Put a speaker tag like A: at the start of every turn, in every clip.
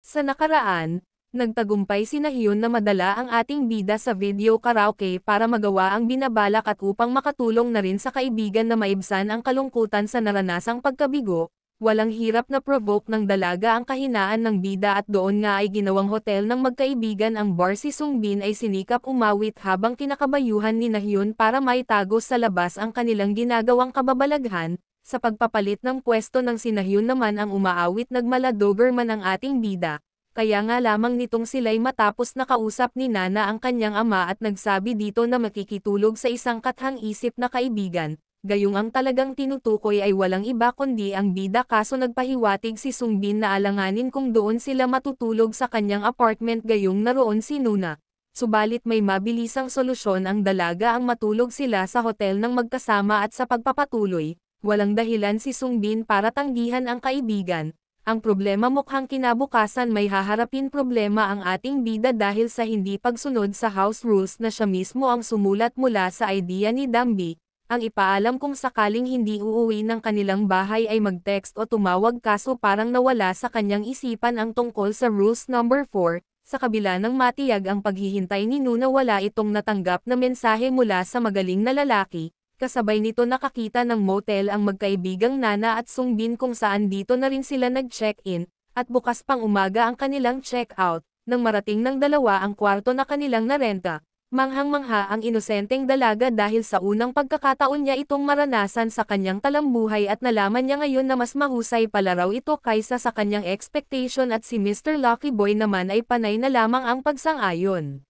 A: Sa nakaraan, nagtagumpay si Nahyun na madala ang ating bida sa video karaoke para magawa ang binabalak at upang makatulong na rin sa kaibigan na maibsan ang kalungkutan sa naranasang pagkabigo. Walang hirap na provoke ng dalaga ang kahinaan ng bida at doon nga ay ginawang hotel ng magkaibigan ang bar. Si Sungbin ay sinikap umawit habang kinakabayuhan ni Nahyun para maitago sa labas ang kanilang ginagawang kababalaghan. Sa pagpapalit ng pwesto ng si Nahyun naman ang umaawit nagmala Doberman ang ating bida. Kaya nga lamang nitong sila'y matapos nakausap ni Nana ang kanyang ama at nagsabi dito na makikitulog sa isang kathang-isip na kaibigan. Gayong ang talagang tinutukoy ay walang iba kundi ang bida kaso nagpahiwatig si Sungbin na alanganin kung doon sila matutulog sa kanyang apartment gayong naroon si Nuna. Subalit may mabilisang solusyon ang dalaga ang matulog sila sa hotel ng magkasama at sa pagpapatuloy, walang dahilan si Sungbin para tanggihan ang kaibigan. Ang problema mukhang kinabukasan may haharapin problema ang ating bida dahil sa hindi pagsunod sa house rules na siya mismo ang sumulat mula sa idea ni Dambi. Ang ipaalam kung sakaling hindi uuwi ng kanilang bahay ay mag-text o tumawag kaso parang nawala sa kanyang isipan ang tungkol sa rules number 4, sa kabila ng matiyag ang paghihintay ni Nuna wala itong natanggap na mensahe mula sa magaling na lalaki, kasabay nito nakakita ng motel ang magkaibigang Nana at Sungbin kung saan dito na rin sila nag-check-in, at bukas pang umaga ang kanilang check-out, nang marating ng dalawa ang kwarto na kanilang narenta. Manghang-mangha ang inosenteng dalaga dahil sa unang pagkakataon niya itong maranasan sa kanyang talambuhay at nalaman niya ngayon na mas mahusay pala raw ito kaysa sa kanyang expectation at si Mr. Lucky Boy naman ay panay na lamang ang pagsang-ayon.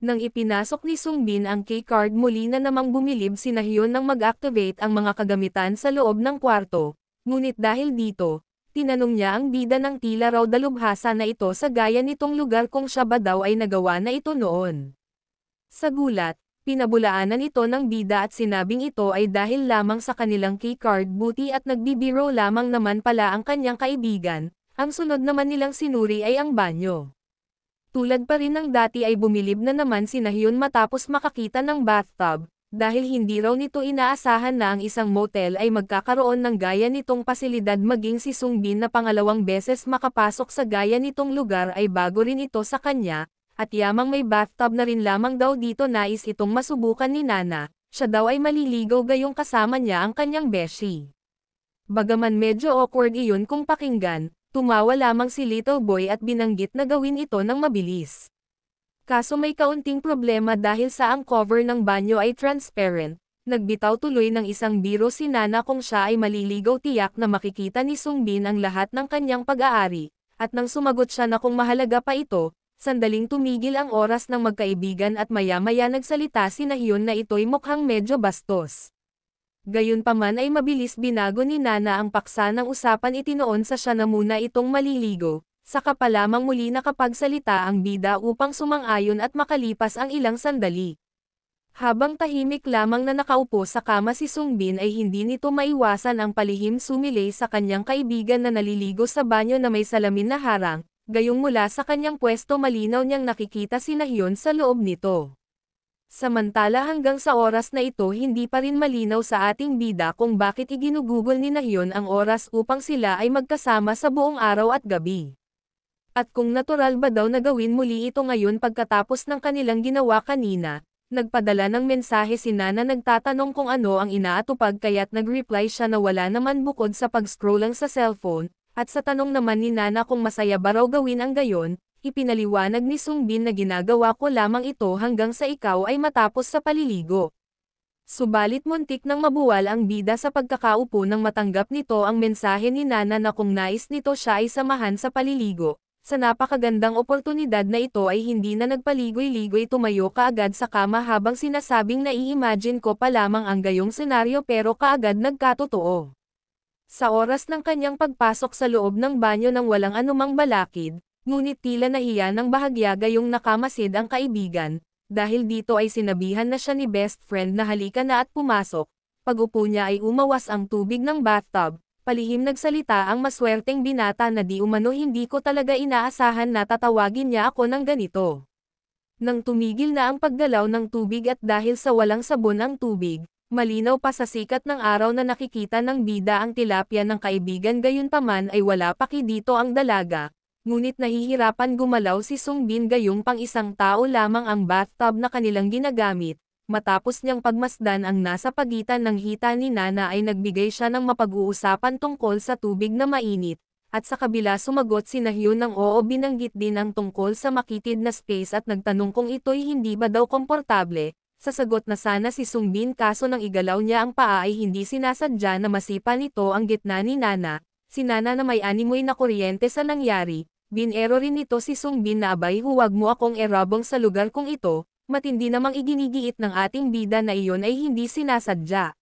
A: Nang ipinasok ni Sungbin ang keycard muli na namang bumilib si Nahyun nang mag-activate ang mga kagamitan sa loob ng kwarto, ngunit dahil dito, tinanong niya ang bida ng tila raw dalubhasa na ito sa gaya nitong lugar kung siya ba daw ay nagawa na ito noon. Sa gulat, pinabulaanan ito ng bida at sinabing ito ay dahil lamang sa kanilang keycard buti at nagbibiro lamang naman pala ang kanyang kaibigan, ang sunod naman nilang sinuri ay ang banyo. Tulad pa rin ng dati ay bumilib na naman si Nahyun matapos makakita ng bathtub, dahil hindi raw nito inaasahan na ang isang motel ay magkakaroon ng gaya nitong pasilidad maging si Sungbin na pangalawang beses makapasok sa gaya nitong lugar ay bago rin ito sa kanya. At yamang may bathtub na rin lamang daw dito nais itong masubukan ni Nana, siya daw ay maliligaw gayong kasama niya ang kanyang beshi. Bagaman medyo awkward iyon kung pakinggan, tumawa lamang si Little Boy at binanggit na gawin ito ng mabilis. Kaso may kaunting problema dahil sa ang cover ng banyo ay transparent, nagbitaw tuloy ng isang biro si Nana kung siya ay maliligaw tiyak na makikita ni Sungbin ang lahat ng kanyang pag-aari, at nang sumagot siya na kung mahalaga pa ito, sandaling tumigil ang oras ng magkaibigan at maya-maya nagsalita si Nahyun na ito'y mukhang medyo bastos. Gayunpaman ay mabilis binago ni Nana ang paksa ng usapan itinoon sa siya na muna itong maliligo, saka pa lamang muli nakapagsalita ang bida upang sumang-ayon at makalipas ang ilang sandali. Habang tahimik lamang na nakaupo sa kama si Sungbin ay hindi nito maiwasan ang palihim sumilay sa kanyang kaibigan na naliligo sa banyo na may salamin na harang. Gayong mula sa kanyang pwesto malinaw niyang nakikita si Nahyun sa loob nito. Samantala hanggang sa oras na ito hindi pa rin malinaw sa ating bida kung bakit iginugugol ni Nahyun ang oras upang sila ay magkasama sa buong araw at gabi. At kung natural ba daw na gawin muli ito ngayon pagkatapos ng kanilang ginawa kanina, nagpadala ng mensahe si Nana nagtatanong kung ano ang inaatupag kaya't nag-reply siya na wala naman bukod sa pag-scroll lang sa cellphone. At sa tanong naman ni Nana kung masaya ba raw gawin ang gayon, ipinaliwanag ni Sungbin na ginagawa ko lamang ito hanggang sa ikaw ay matapos sa paliligo. Subalit muntik nang mabuwal ang bida sa pagkakaupo nang matanggap nito ang mensahe ni Nana na kung nais nito siya ay samahan sa paliligo. Sa napakagandang oportunidad na ito ay hindi na nagpaligoy-ligoy tumayo kaagad sa kama habang sinasabing nai-imagine ko pa lamang ang gayong senaryo pero kaagad nagkatotoo. Sa oras ng kanyang pagpasok sa loob ng banyo nang walang anumang balakid, ngunit tila nahiya ng bahagya gayong nakamasid ang kaibigan, dahil dito ay sinabihan na siya ni best friend na halika na at pumasok, pag-upo niya ay umawas ang tubig ng bathtub, palihim nagsalita ang maswerteng binata na di umano hindi ko talaga inaasahan na tatawagin niya ako ng ganito. Nang tumigil na ang paggalaw ng tubig at dahil sa walang sabon ang tubig, malinaw pa sa sikat ng araw na nakikita ng bida ang tilapia ng kaibigan gayunpaman ay wala paki dito ang dalaga, ngunit nahihirapan gumalaw si Sungbin gayong pang isang tao lamang ang bathtub na kanilang ginagamit. Matapos niyang pagmasdan ang nasa pagitan ng hita ni Nana ay nagbigay siya ng mapag-uusapan tungkol sa tubig na mainit, at sa kabila sumagot si Nahyun ng oo, binanggit din ang tungkol sa makitid na space at nagtanong kung ito'y hindi ba daw komportable. Sasagot na sana si Sungbin kaso nang igalaw niya ang paa ay hindi sinasadya na masipa nito ang gitna ni Nana. Si Nana na may animoy na kuryente sa nangyari, binero rin nito si Sungbin na abay huwag mo akong erabong sa lugar kong ito, matindi namang iginigiit ng ating bida na iyon ay hindi sinasadya.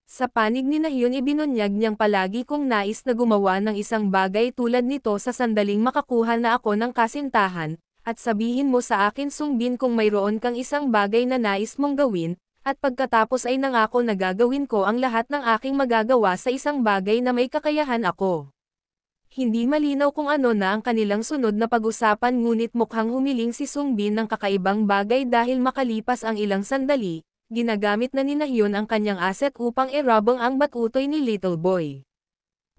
A: Sa panig ni Nahyun ibinunyag niyang palagi kong nais na gumawa ng isang bagay tulad nito sa sandaling makakuha na ako ng kasintahan, at sabihin mo sa akin Sungbin kung mayroon kang isang bagay na nais mong gawin, at pagkatapos ay nangako na gagawin ko ang lahat ng aking magagawa sa isang bagay na may kakayahan ako. Hindi malinaw kung ano na ang kanilang sunod na pag-usapan ngunit mukhang humiling si Sungbin ng kakaibang bagay dahil makalipas ang ilang sandali, ginagamit na ni Nahyun ang kanyang asset upang erabong ang batutoy ni Little Boy.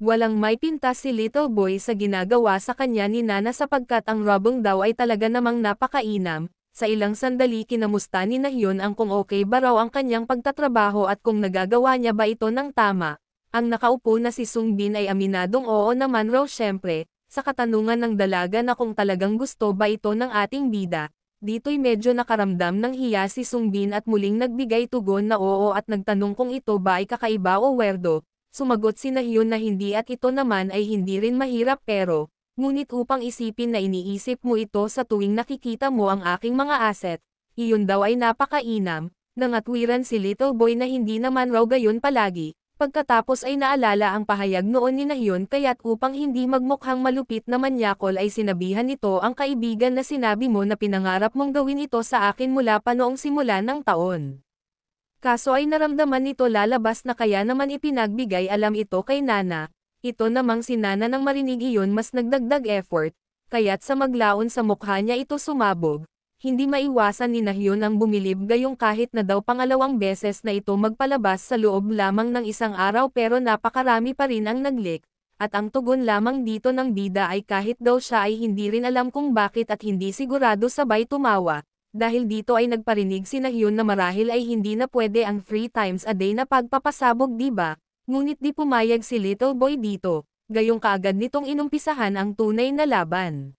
A: Walang may pintas si Little Boy sa ginagawa sa kanya ni Nana sapagkat ang rabong daw ay talaga namang napakainam. Sa ilang sandali kinamusta ni Nahyun ang kung okay ba raw ang kanyang pagtatrabaho at kung nagagawa niya ba ito ng tama. Ang nakaupo na si Sungbin ay aminadong oo naman raw syempre, sa katanungan ng dalaga na kung talagang gusto ba ito ng ating bida. Dito'y medyo nakaramdam ng hiya si Sungbin at muling nagbigay tugon na oo at nagtanong kung ito ba ay kakaiba o werdo. Sumagot si Nahyun na hindi at ito naman ay hindi rin mahirap pero, ngunit upang isipin na iniisip mo ito sa tuwing nakikita mo ang aking mga asset, iyon daw ay napakainam, nangatwiran si Little Boy na hindi naman raw gayon palagi, pagkatapos ay naalala ang pahayag noon ni Nahyun kaya't upang hindi magmukhang malupit na manyakol ay sinabihan nito ang kaibigan na sinabi mo na pinangarap mong gawin ito sa akin mula pa noong simula ng taon. Kaso ay naramdaman nito lalabas na kaya naman ipinagbigay alam ito kay Nana. Ito namang si Nana nang marinig iyon mas nagdagdag effort, kaya't sa maglaon sa mukha niya ito sumabog. Hindi maiwasan ni Nahyun ang bumilib gayong kahit na daw pangalawang beses na ito magpalabas sa loob lamang ng isang araw pero napakarami pa rin ang naglik, at ang tugon lamang dito ng bida ay kahit daw siya ay hindi rin alam kung bakit at hindi sigurado sabay tumawa. Dahil dito ay nagparinig si Nahyun na marahil ay hindi na pwede ang 3 times a day na pagpapasabog diba? Ngunit di pumayag si Little Boy dito, gayong kaagad nitong inumpisahan ang tunay na laban.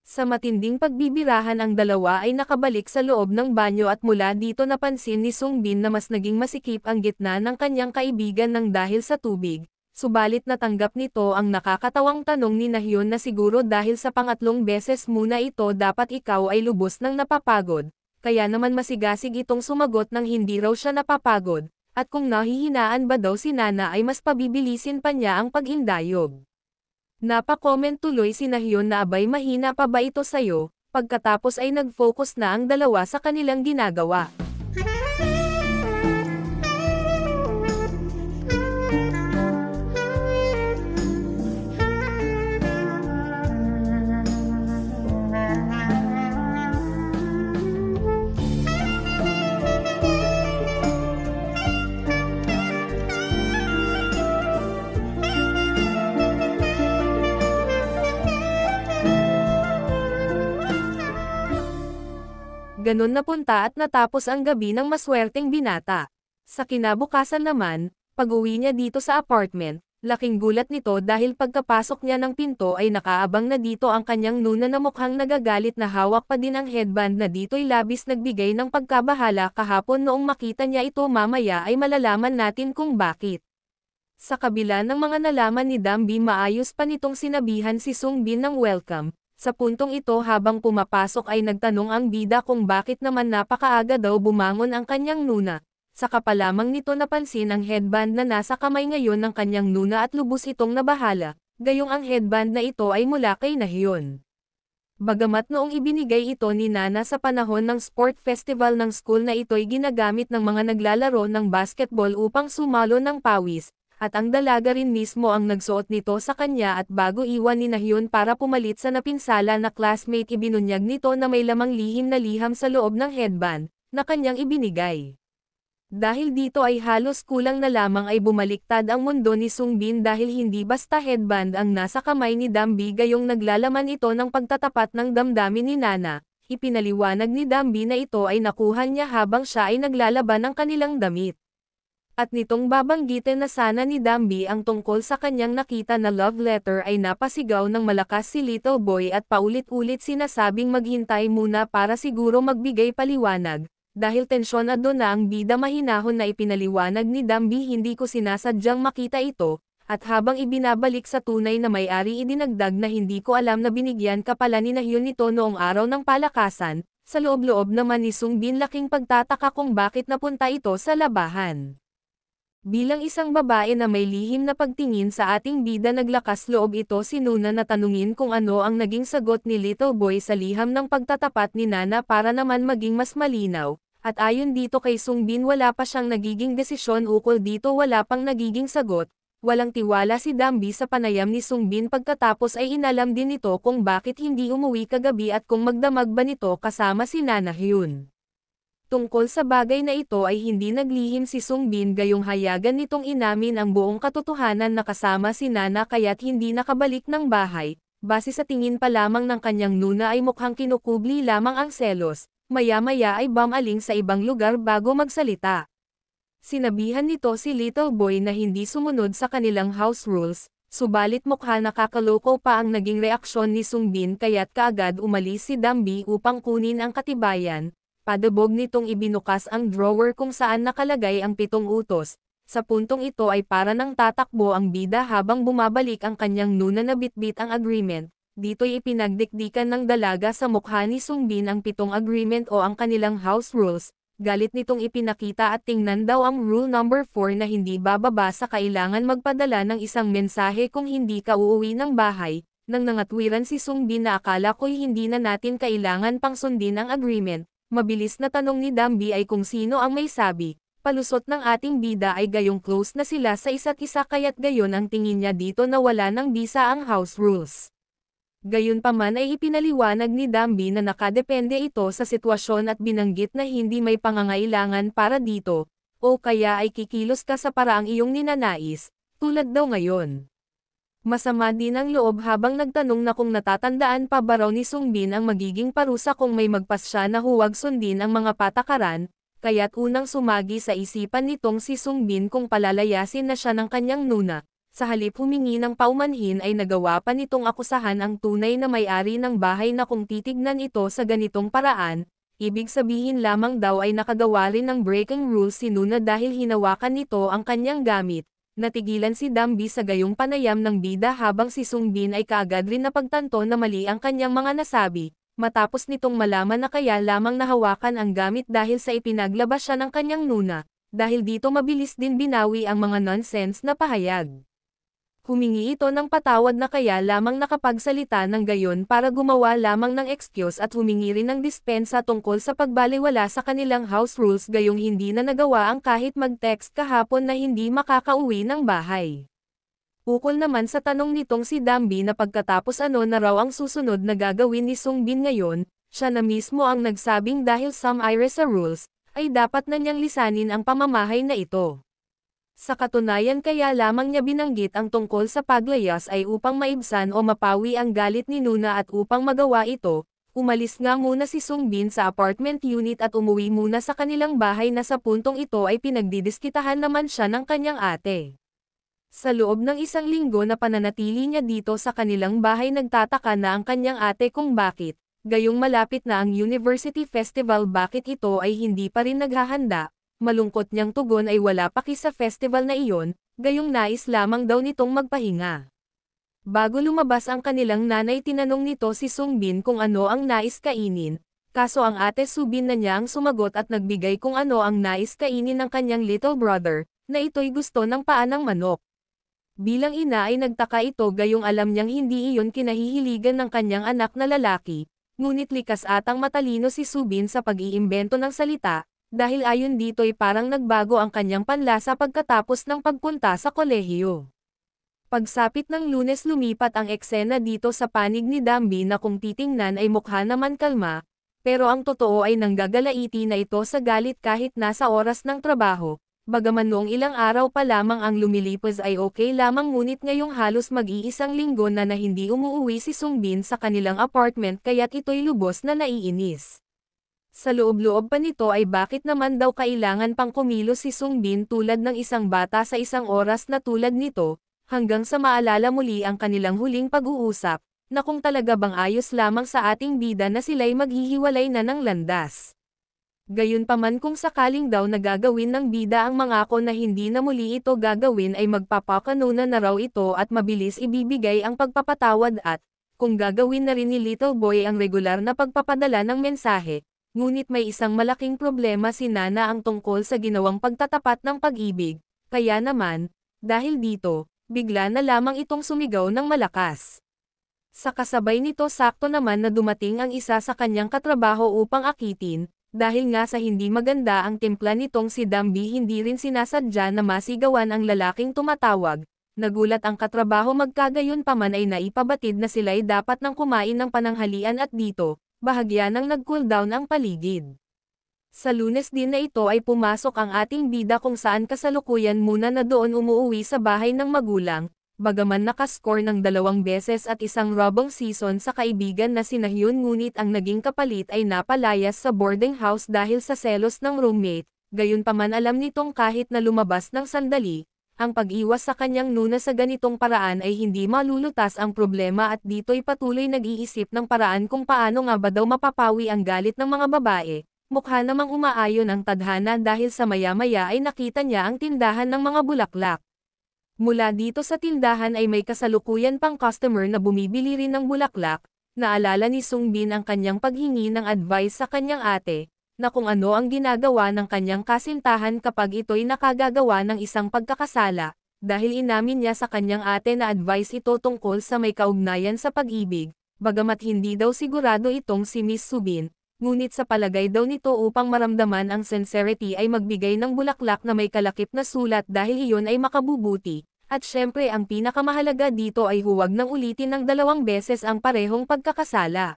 A: Sa matinding pagbibirahan ang dalawa ay nakabalik sa loob ng banyo at mula dito napansin ni Sungbin na mas naging masikip ang gitna ng kanyang kaibigan ng dahil sa tubig, subalit natanggap nito ang nakakatawang tanong ni Nahyun na siguro dahil sa pangatlong beses muna ito dapat ikaw ay lubos ng napapagod, kaya naman masigasig itong sumagot ng hindi raw siya napapagod. At kung nahihinaan ba daw si Nana ay mas pabibilisin pa niya ang paghindayog. Napa-comment tuloy si Nahyun na abay mahina pa ba ito sayo, pagkatapos ay nag-focus na ang dalawa sa kanilang ginagawa. Ganon napunta at natapos ang gabi ng maswerteng binata. Sa kinabukasan naman, pag-uwi niya dito sa apartment, laking gulat nito dahil pagkapasok niya ng pinto ay nakaabang na dito ang kanyang nuna na mukhang nagagalit na hawak pa din ang headband na dito'y labis nagbigay ng pagkabahala kahapon noong makita niya ito mamaya ay malalaman natin kung bakit. Sa kabila ng mga nalaman ni Dambi maayos pa nitong sinabihan si Sungbin ng welcome. Sa puntong ito habang pumapasok ay nagtanong ang bida kung bakit naman napakaaga daw bumangon ang kanyang nuna. Saka pa lamang nito napansin ang headband na nasa kamay ngayon ng kanyang nuna at lubos itong nabahala, gayong ang headband na ito ay mula kay Nahyun. Bagamat noong ibinigay ito ni Nana sa panahon ng sport festival ng school na ito'y ginagamit ng mga naglalaro ng basketball upang sumalo ng pawis, at ang dalaga rin mismo ang nagsuot nito sa kanya at bago iwan ni Nahyun para pumalit sa napinsala na classmate ibinunyag nito na may lamang lihim na liham sa loob ng headband, na kanyang ibinigay. Dahil dito ay halos kulang na lamang ay bumaliktad ang mundo ni Sungbin dahil hindi basta headband ang nasa kamay ni Dambi gayong naglalaman ito ng pagtatapat ng damdamin ni Nana. Ipinaliwanag ni Dambi na ito ay nakuha niya habang siya ay naglalaban ng kanilang damit. At nitong babanggitin na sana ni Dambi ang tungkol sa kanyang nakita na love letter ay napasigaw ng malakas si Little Boy at paulit-ulit sinasabing maghintay muna para siguro magbigay paliwanag. Dahil tensyonado na ang bida mahinahon na ipinaliwanag ni Dambi hindi ko sinasadyang makita ito, at habang ibinabalik sa tunay na may-ari idinagdag na hindi ko alam na binigyan ka pala ni Nahyun nito noong araw ng palakasan, sa loob-loob naman ni Sungbin laking pagtataka kung bakit napunta ito sa labahan. Bilang isang babae na may lihim na pagtingin sa ating bida naglakas loob ito si Nuna na tanungin kung ano ang naging sagot ni Little Boy sa liham ng pagtatapat ni Nana para naman maging mas malinaw, at ayon dito kay Sungbin wala pa siyang nagiging desisyon ukol dito wala pang nagiging sagot, walang tiwala si Dambi sa panayam ni Sungbin pagkatapos ay inalam din nito kung bakit hindi umuwi kagabi at kung magdamag ba nito kasama si Nana Hyun. Tungkol sa bagay na ito ay hindi naglihim si Sungbin gayong hayagan nitong inamin ang buong katotohanan na kasama si Nana kaya't hindi nakabalik ng bahay, base sa tingin pa lamang ng kanyang Nuna ay mukhang kinukubli lamang ang selos, maya-maya ay bumaling sa ibang lugar bago magsalita. Sinabihan nito si Little Boy na hindi sumunod sa kanilang house rules, subalit mukha nakakaloko pa ang naging reaksyon ni Sungbin kaya't kaagad umalis si Dambi upang kunin ang katibayan. Padabog nitong ibinukas ang drawer kung saan nakalagay ang 7 utos. Sa puntong ito ay para nang tatakbo ang bida habang bumabalik ang kanyang Nuna na bitbit ang agreement. Dito'y ipinagdikdikan ng dalaga sa mukha ni Sungbin ang 7 agreement o ang kanilang house rules. Galit nitong ipinakita at tingnan daw ang rule number 4 na hindi bababa sa kailangan magpadala ng isang mensahe kung hindi ka uuwi ng bahay. Nang nangatwiran si Sungbin na akala ko'y hindi na natin kailangan pang sundin ang agreement. Mabilis na tanong ni Dambi ay kung sino ang may sabi, palusot ng ating bida ay gayong close na sila sa isa't isa kaya't gayon ang tingin niya dito na wala ng bisa ang house rules. Gayunpaman ay ipinaliwanag ni Dambi na nakadepende ito sa sitwasyon at binanggit na hindi may pangangailangan para dito, o kaya ay kikilos ka sa paraang iyong ninanais, tulad daw ngayon. Masama din ang loob habang nagtanong na kung natatandaan pa ba raw ni Sungbin ang magiging parusa kung may magpasya na huwag sundin ang mga patakaran, kaya't unang sumagi sa isipan nitong si Sungbin kung palalayasin na siya ng kanyang Nuna. Sa halip humingi ng paumanhin ay nagawa pa nitong akusahan ang tunay na may-ari ng bahay na kung titignan ito sa ganitong paraan, ibig sabihin lamang daw ay nakagawa rin ng breaking rules si Nuna dahil hinawakan nito ang kanyang gamit. Natigilan si Dambi sa gayong panayam ng bida habang si Sungbin ay kaagad rin napagtanto na mali ang kanyang mga nasabi, matapos nitong malaman na kaya lamang nahawakan ang gamit dahil sa ipinaglabas siya ng kanyang Nuna, dahil dito mabilis din binawi ang mga nonsense na pahayag. Humingi ito ng patawad na kaya lamang nakapagsalita ng gayon para gumawa lamang ng excuse at humingi rin ng dispensa tungkol sa pagbaliwala sa kanilang house rules gayong hindi na nagawa ang kahit mag-text kahapon na hindi makakauwi ng bahay. Ukol naman sa tanong nitong si Dambi na pagkatapos ano na raw ang susunod na gagawin ni Sungbin ngayon, siya na mismo ang nagsabing dahil some IRESA rules, ay dapat na niyang lisanin ang pamamahay na ito. Sa katunayan kaya lamang niya binanggit ang tungkol sa paglayas ay upang maibsan o mapawi ang galit ni Nuna at upang magawa ito, umalis nga muna si Sungbin sa apartment unit at umuwi muna sa kanilang bahay na sa puntong ito ay pinagdidiskitahan naman siya ng kanyang ate. Sa loob ng 1 linggo na pananatili niya dito sa kanilang bahay nagtataka na ang kanyang ate kung bakit, gayong malapit na ang University Festival bakit ito ay hindi pa rin naghahanda. Malungkot niyang tugon ay wala pa sa festival na iyon, gayong nais lamang daw nitong magpahinga. Bago lumabas ang kanilang nanay tinanong nito si Sungbin kung ano ang nais kainin, kaso ang ate Subin na niya ang sumagot at nagbigay kung ano ang nais kainin ng kanyang little brother, na ito'y gusto ng paa ng manok. Bilang ina ay nagtaka ito gayong alam niyang hindi iyon kinahihiligan ng kanyang anak na lalaki, ngunit likas atang matalino si Subin sa pag-iimbento ng salita, dahil ayon dito'y parang nagbago ang kanyang panlasa pagkatapos ng pagpunta sa kolehiyo. Pagsapit ng Lunes lumipat ang eksena dito sa panig ni Dambi na kung titingnan ay mukha naman kalma, Pero ang totoo ay nanggagalaiti na ito sa galit kahit nasa oras ng trabaho. Bagaman noong ilang araw pa lamang ang lumilipas ay okay lamang ngunit ngayong halos mag-iisang linggo na hindi umuuwi si Sungbin sa kanilang apartment kaya't ito'y lubos na naiinis. Sa loob-loob pa nito ay bakit naman daw kailangan pang kumilos si Sungbin tulad ng isang bata sa isang oras na tulad nito, hanggang sa maalala muli ang kanilang huling pag-uusap, na kung talaga bang ayos lamang sa ating bida na sila'y maghihiwalay na ng landas. Gayunpaman kung sakaling daw nagagawin ng bida ang mangako na hindi na muli ito gagawin ay magpapakanuna na raw ito at mabilis ibibigay ang pagpapatawad at, kung gagawin na rin ni Little Boy ang regular na pagpapadala ng mensahe, ngunit may isang malaking problema si Nana ang tungkol sa ginawang pagtatapat ng pag-ibig, kaya naman, dahil dito, bigla na lamang itong sumigaw ng malakas. Sa kasabay nito sakto naman na dumating ang isa sa kanyang katrabaho upang akitin, dahil nga sa hindi maganda ang timpla nitong si Dambi hindi rin sinasadya na masigawan ang lalaking tumatawag, nagulat ang katrabaho magkagayon pa man ay naipabatid na sila'y dapat nang kumain ng pananghalian at dito, bahagya nang nag-cool down ang paligid. Sa Lunes din na ito ay pumasok ang ating bida kung saan kasalukuyan muna na doon umuuwi sa bahay ng magulang, bagaman nakascore ng 2 beses at isang robong season sa kaibigan na si Nahyun ngunit ang naging kapalit ay napalayas sa boarding house dahil sa selos ng roommate, gayunpaman alam nitong kahit na lumabas ng sandali, ang pag-iwas sa kanyang nuna sa ganitong paraan ay hindi malulutas ang problema at dito'y patuloy nag-iisip ng paraan kung paano nga ba daw mapapawi ang galit ng mga babae. Mukha namang umaayon ang tadhana dahil sa maya-maya ay nakita niya ang tindahan ng mga bulaklak. Mula dito sa tindahan ay may kasalukuyan pang customer na bumibili rin ng bulaklak, naalala ni Sungbin ang kanyang paghingi ng advice sa kanyang ate, na kung ano ang ginagawa ng kanyang kasintahan kapag ito'y nakagagawa ng isang pagkakasala, dahil inamin niya sa kanyang ate na advice ito tungkol sa may kaugnayan sa pag-ibig, bagamat hindi daw sigurado itong si Miss Subin, ngunit sa palagay daw nito upang maramdaman ang sincerity ay magbigay ng bulaklak na may kalakip na sulat dahil iyon ay makabubuti. At syempre ang pinakamahalaga dito ay huwag nang ulitin ng 2 beses ang parehong pagkakasala.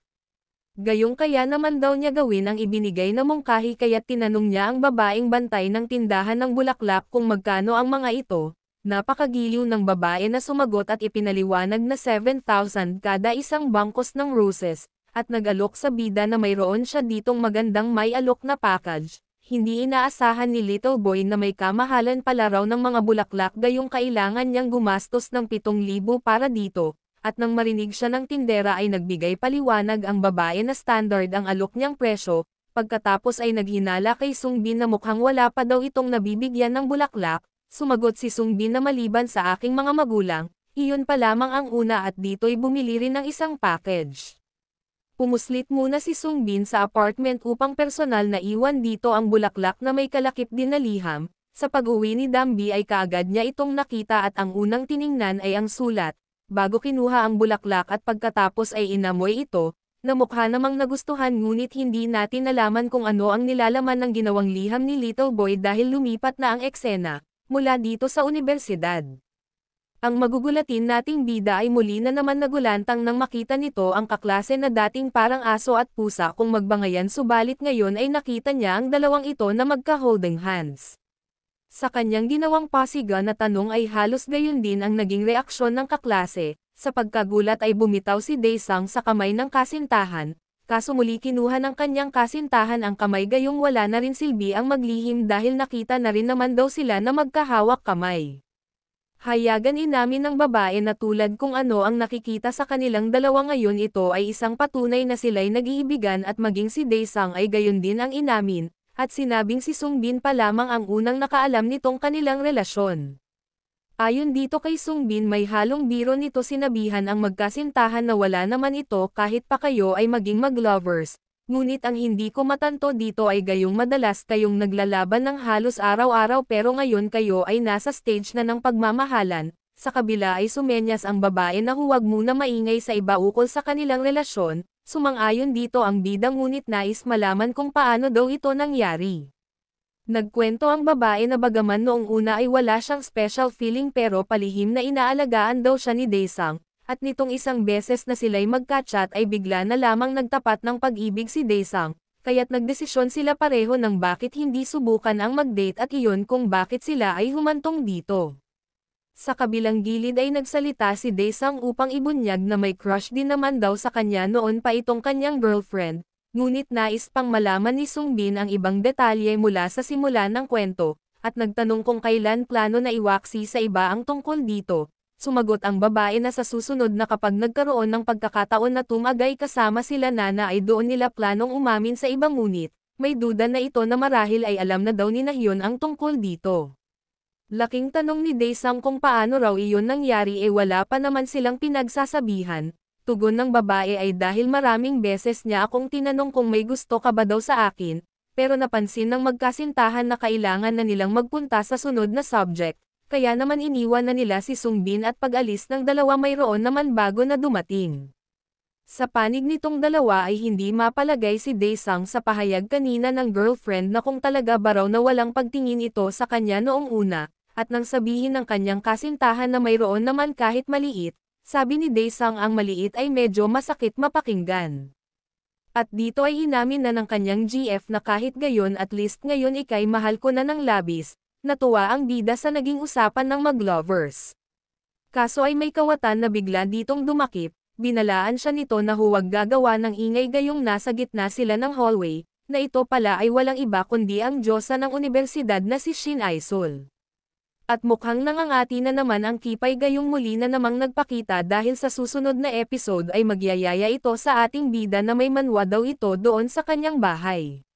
A: Gayong kaya naman daw niya gawin ang ibinigay na mungkahi kaya't tinanong niya ang babaeng bantay ng tindahan ng bulaklak kung magkano ang mga ito. Napakagiliw ng babae na sumagot at ipinaliwanag na 7,000 kada isang bangkos ng roses, at nag-alok sa bida na mayroon siya ditong magandang may alok na package. Hindi inaasahan ni Little Boy na may kamahalan pala raw ng mga bulaklak gayong kailangan niyang gumastos ng 7,000 para dito, at nang marinig siya ng tindera ay nagbigay paliwanag ang babae na standard ang alok niyang presyo, pagkatapos ay naghinala kay Sungbin na mukhang wala pa daw itong nabibigyan ng bulaklak, sumagot si Sungbin na maliban sa aking mga magulang, iyon pa lamang ang una at dito'y bumili rin ng isang package. Pumuslit muna si Sungbin sa apartment upang personal na iwan dito ang bulaklak na may kalakip din na liham. Sa pag-uwi ni Dambi ay kaagad niya itong nakita at ang unang tiningnan ay ang sulat. Bago kinuha ang bulaklak at pagkatapos ay inamoy ito, na mukha namang nagustuhan ngunit hindi natin nalaman kung ano ang nilalaman ng ginawang liham ni Little Boy dahil lumipat na ang eksena, mula dito sa unibersidad. Ang magugulatin nating bida ay muli na naman nagulantang nang makita nito ang kaklase na dating parang aso at pusa kung magbangayan subalit ngayon ay nakita niya ang dalawang ito na magka-holding hands. Sa kanyang ginawang pasiga na tanong ay halos gayon din ang naging reaksyon ng kaklase, sa pagkagulat ay bumitaw si Daesung sa kamay ng kasintahan, kaso muli kinuha ng kanyang kasintahan ang kamay gayong wala na rin silbi ang maglihim dahil nakita na rin naman daw sila na magkahawak kamay. Hayagan inamin ng babae na tulad kung ano ang nakikita sa kanilang dalawa ngayon ito ay isang patunay na sila'y nag-iibigan at maging si Daesung ay gayon din ang inamin, at sinabing si Sungbin pa lamang ang unang nakaalam nitong kanilang relasyon. Ayon dito kay Sungbin may halong biro nito sinabihan ang magkasintahan na wala naman ito kahit pa kayo ay maging mag-lovers. Ngunit ang hindi ko matanto dito ay gayong madalas kayong naglalaban ng halos araw-araw pero ngayon kayo ay nasa stage na ng pagmamahalan, sa kabila ay sumenyas ang babae na huwag muna maingay sa iba ukol sa kanilang relasyon, sumang-ayon dito ang bida ngunit nais malaman kung paano daw ito nangyari. Nagkwento ang babae na bagaman noong una ay wala siyang special feeling pero palihim na inaalagaan daw siya ni Daesung, At nitong isang beses na sila'y magka-chat ay bigla na lamang nagtapat ng pag-ibig si Daesung, kaya't nagdesisyon sila pareho ng bakit hindi subukan ang mag-date at iyon kung bakit sila ay humantong dito. Sa kabilang gilid ay nagsalita si Daesung upang ibunyag na may crush din naman daw sa kanya noon pa itong kanyang girlfriend, ngunit nais pang malaman ni Sungbin ang ibang detalye mula sa simula ng kwento, at nagtanong kung kailan plano na iwaksi sa iba ang tungkol dito. Sumagot ang babae na sa susunod na kapag nagkaroon ng pagkakataon na tumagay kasama sila Nana ay doon nila planong umamin sa iba ngunit, may duda na ito na marahil ay alam na daw ni Nahyun ang tungkol dito. Laking tanong ni Daesung kung paano raw iyon nangyari wala pa naman silang pinagsasabihan. Tugon ng babae ay dahil maraming beses niya akong tinanong kung may gusto ka ba daw sa akin, pero napansin ng magkasintahan na kailangan na nilang magpunta sa sunod na subject. Kaya naman iniwan na nila si Sungbin at pag-alis ng dalawa mayroon naman bago na dumating. Sa panig nitong dalawa ay hindi mapalagay si Daesung sa pahayag kanina ng girlfriend na kung talaga ba raw na walang pagtingin ito sa kanya noong una, at nang sabihin ng kanyang kasintahan na mayroon naman kahit maliit, sabi ni Daesung ang maliit ay medyo masakit mapakinggan. At dito ay inamin na ng kanyang GF na kahit gayon at least ngayon ikay mahal ko na ng labis. Natuwa ang bida sa naging usapan ng mag-lovers. Kaso ay may kawatan na bigla ditong dumakip, binalaan siya nito na huwag gagawa ng ingay gayong nasa gitna sila ng hallway, na ito pala ay walang iba kundi ang diyosa ng unibersidad na si Shin Aisol. At mukhang nangangati na naman ang Kipay gayong muli na namang nagpakita dahil sa susunod na episode ay magyayaya ito sa ating bida na may manwa daw ito doon sa kanyang bahay.